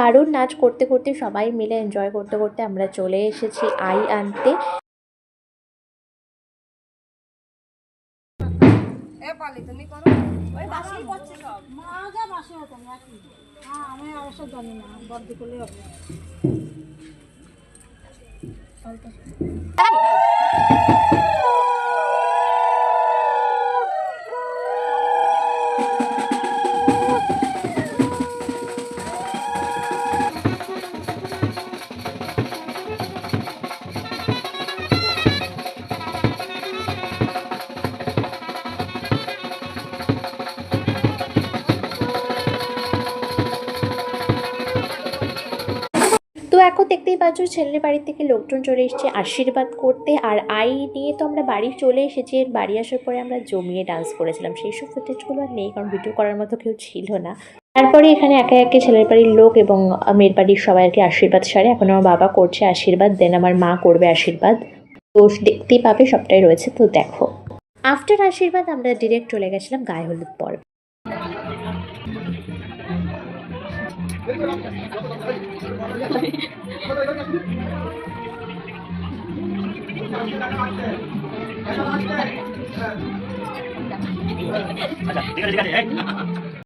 দারুণ নাচ করতে করতে সবাই মিলে এনজয় করতে করতে আমরা চলে এসেছি আই আনতে। তো এখন দেখতেই পাচ্ছ ছেলের বাড়ি থেকে লোকজন চলে এসেছে আশীর্বাদ করতে, আর আই নিয়ে তো আমরা বাড়ি চলে এসেছি। বাড়ি আসার পরে আমরা জমিয়ে ডান্স করেছিলাম, সেই সব ফুটেজগুলো আর নেই কারণ ভিডিও করার মতো কেউ ছিল না। তারপরে এখানে একে একে ছেলের বাড়ির লোক এবং মেয়ের বাড়ির সবাই আর কি আশীর্বাদ সারে। এখন আমার বাবা করছে আশীর্বাদ, দেন আমার মা করবে আশীর্বাদ। তো দেখতেই পাবে সবটাই রয়েছে, তো দেখো। আফটার আশীর্বাদ আমরা ডিরেক্ট চলে গেছিলাম গায়ে হলুদ পর্ব। আচ্ছা ঠিক আছে